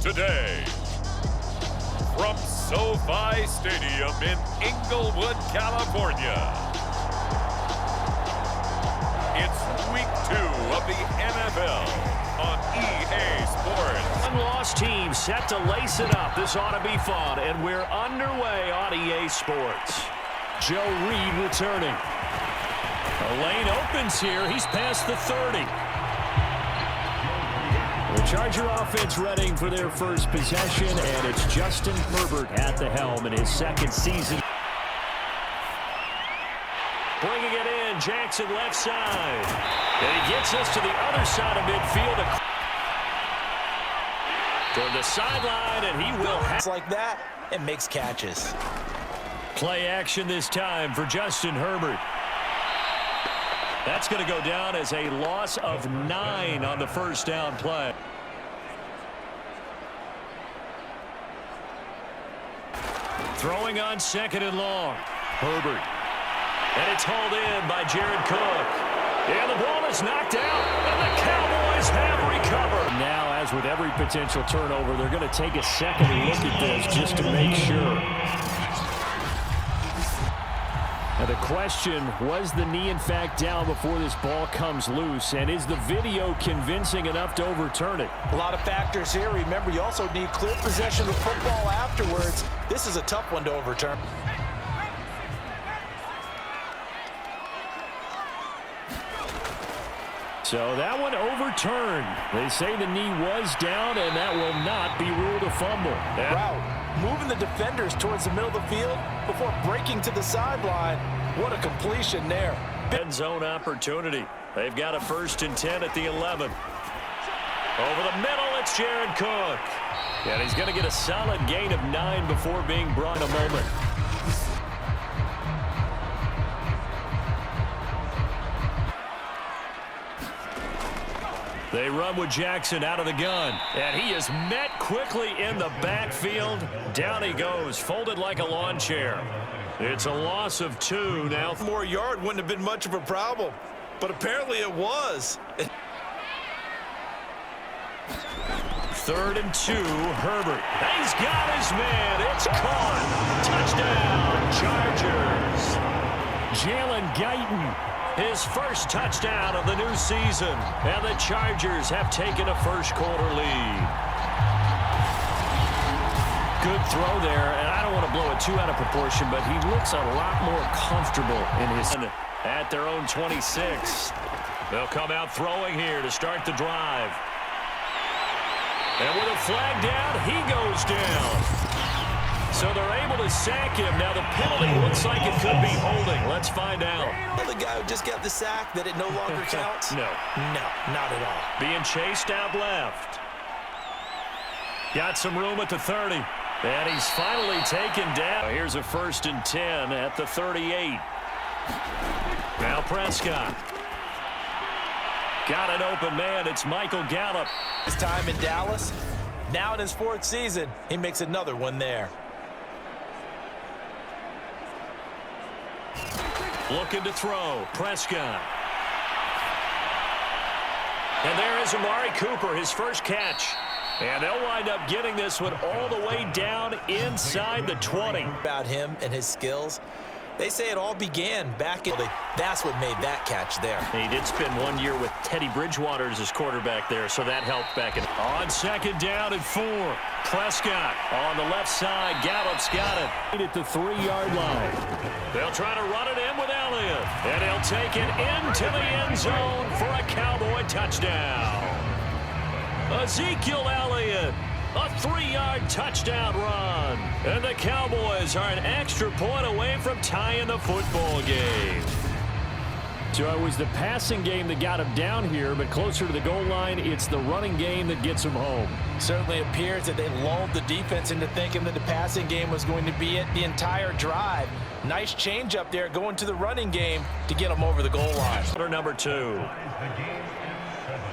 today. From SoFi Stadium in Inglewood, California, it's Week 2 of the NFL on EA Sports. One lost team set to lace it up. This ought to be fun, and we're underway on EA Sports. Joe Reed returning. The lane opens here. He's past the 30. The Charger offense readying for their first possession, and it's Justin Herbert at the helm in his second season. Bringing it in, Jackson left side. And he gets us to the other side of midfield. Toward the sideline, and he will have. It's like that, it makes catches. Play action this time for Justin Herbert. That's going to go down as a loss of 9 on the first down play. Throwing on second and long. Herbert. And it's hauled in by Jared Cook. And the ball is knocked out, and the Cowboys have recovered. Now, as with every potential turnover, they're going to take a second look at this just to make sure. Now the question, was the knee in fact down before this ball comes loose? And is the video convincing enough to overturn it? A lot of factors here. Remember, you also need clear possession of the football afterwards. This is a tough one to overturn. So that one overturned. They say the knee was down, and that will not be ruled a fumble. Route, moving the defenders towards the middle of the field before breaking to the sideline. What a completion there. End zone opportunity. They've got a 1st and 10 at the 11. Over the middle, it's Jared Cook. And he's going to get a solid gain of 9 before being brought in a moment. They run with Jackson out of the gun. And he is met quickly in the backfield. Down he goes, folded like a lawn chair. It's a loss of 2 now. More yard wouldn't have been much of a problem, but apparently it was. 3rd and 2, Herbert. He's got his man. It's caught. Touchdown, Chargers. Jalen Guyton. His first touchdown of the new season. And the Chargers have taken a first-quarter lead. Good throw there, and I don't want to blow it too out of proportion, but he looks a lot more comfortable in his at their own 26. They'll come out throwing here to start the drive. And with a flag down, he goes down. So they're able to sack him. Now the penalty looks like it could be holding. Let's find out. The guy who just got the sack, that it no longer counts? No. No, not at all. Being chased out left. Got some room at the 30. And he's finally taken down. Here's a 1st and 10 at the 38. Now Prescott. Got an open man. It's Michael Gallup. His time in Dallas. Now in his 4th season, he makes another one there. Looking to throw. Prescott. And there is Amari Cooper, his first catch. And they'll wind up getting this one all the way down inside the 20. About him and his skills. They say it all began back in. That's what made that catch there. He did spend 1 year with Teddy Bridgewater as his quarterback there, so that helped back in. On 2nd down and 4. Prescott on the left side. Gallup's got it. At the 3-yard line. They'll try to run it in with Elliott. And he'll take it into the end zone for a Cowboy touchdown. Ezekiel Elliott. A 3-yard touchdown run. And the Cowboys are an extra point away from tying the football game. So it was the passing game that got him down here, but closer to the goal line, it's the running game that gets him home. Certainly appears that they lulled the defense into thinking that the passing game was going to be it the entire drive. Nice change up there going to the running game to get them over the goal line. Number 2.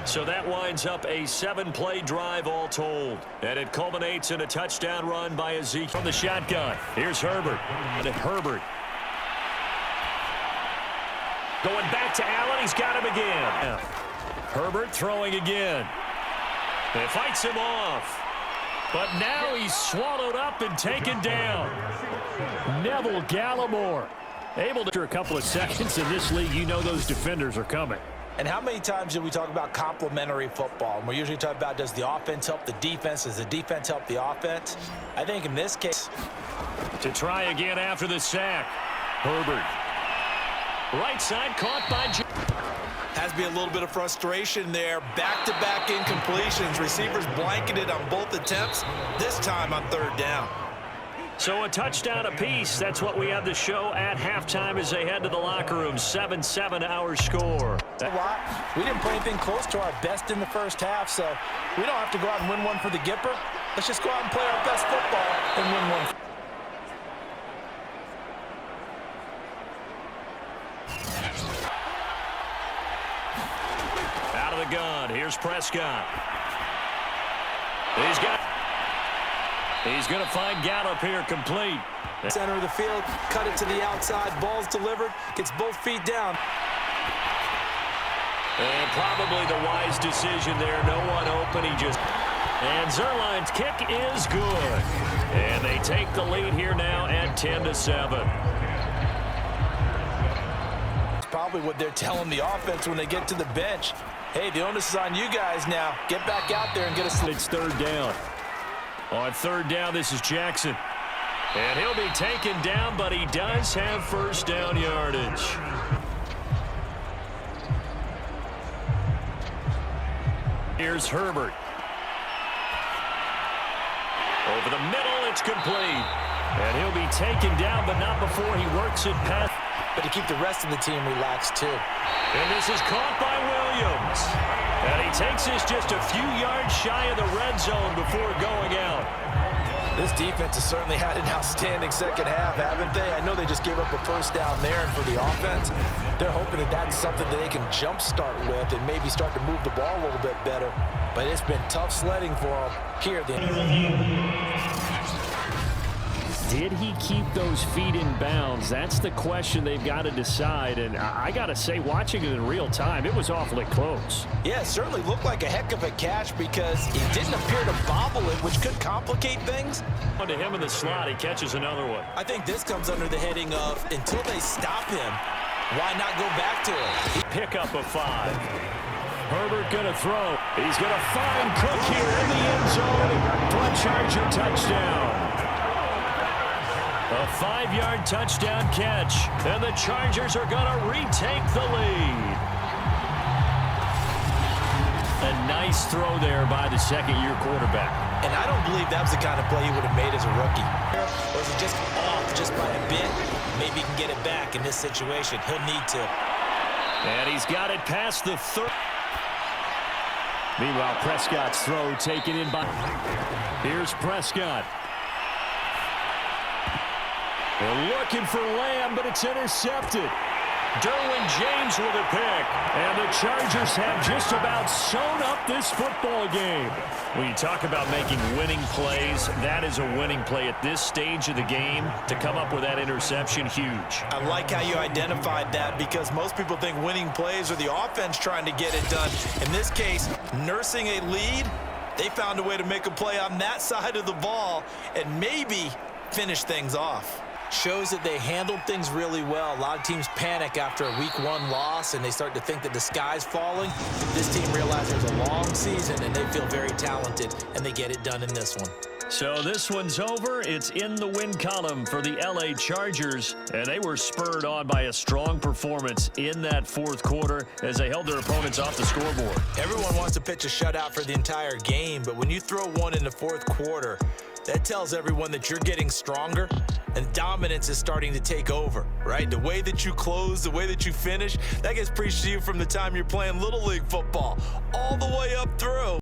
So that winds up a 7-play drive all told. And it culminates in a touchdown run by Ezekiel from the shotgun. Here's Herbert. And Herbert. Going back to Allen. He's got him again. Herbert throwing again. And fights him off. But now he's swallowed up and taken down. Neville Gallimore able to, after a couple of seconds in this league, you know those defenders are coming. And how many times do we talk about complementary football? And we're usually talking about, does the offense help the defense? Does the defense help the offense? I think in this case. To try again after the sack. Herbert. Right side caught by Has to be a little bit of frustration there. Back-to-back incompletions. Receivers blanketed on both attempts, this time on third down. So a touchdown apiece. That's what we have to show at halftime as they head to the locker room. 7-7 our score. We didn't play anything close to our best in the first half, so we don't have to go out and win one for the Gipper. Let's just go out and play our best football and win one. Out of the gun. Here's Prescott. He's going to find Gallup here complete. Center of the field, cut it to the outside, ball's delivered, gets both feet down. And probably the wise decision there. No one open. And Zerline's kick is good. And they take the lead here now at 10-7. It's probably what they're telling the offense when they get to the bench. Hey, the onus is on you guys now. Get back out there and get us. It's third down. On third down, this is Jackson. And he'll be taken down, but he does have first down yardage. Here's Herbert. Over the middle, it's complete. And he'll be taken down, but not before he works it past. But to keep the rest of the team relaxed, too. And this is caught by Williams. And he takes this just a few yards shy of the red zone before going out. This defense has certainly had an outstanding second half, haven't they? I know they just gave up a first down there, and for the offense, they're hoping that that's something that they can jumpstart with and maybe start to move the ball a little bit better. But it's been tough sledding for them here. Did he keep those feet in bounds? That's the question they've got to decide. And I got to say, watching it in real time, it was awfully close. Yeah, it certainly looked like a heck of a catch because he didn't appear to bobble it, which could complicate things. On to him in the slot, he catches another one. I think this comes under the heading of, until they stop him, why not go back to it? Pick up a 5. Herbert going to throw. He's going to find Cook here in the end zone for a Charger touchdown. A 5-yard touchdown catch, and the Chargers are going to retake the lead. A nice throw there by the second-year quarterback. And I don't believe that was the kind of play he would have made as a rookie. Or is it just off just by a bit? Maybe he can get it back in this situation. He'll need to. And he's got it past the 30. Meanwhile, Prescott's throw taken in by. Here's Prescott. They're looking for Lamb, but it's intercepted. Derwin James with a pick. And the Chargers have just about sewn up this football game. When you talk about making winning plays, that is a winning play at this stage of the game. To come up with that interception, huge. I like how you identified that because most people think winning plays are the offense trying to get it done. In this case, nursing a lead, they found a way to make a play on that side of the ball and maybe finish things off. Shows that they handled things really well. A lot of teams panic after a week 1 loss, and they start to think that the sky's falling. This team realizes there's a long season, and they feel very talented, and they get it done in this one. So this one's over. It's in the win column for the LA Chargers, and they were spurred on by a strong performance in that fourth quarter as they held their opponents off the scoreboard. Everyone wants to pitch a shutout for the entire game, but when you throw one in the fourth quarter, that tells everyone that you're getting stronger and dominance is starting to take over, right? The way that you close, the way that you finish, that gets preached to you from the time you're playing Little League football all the way up through.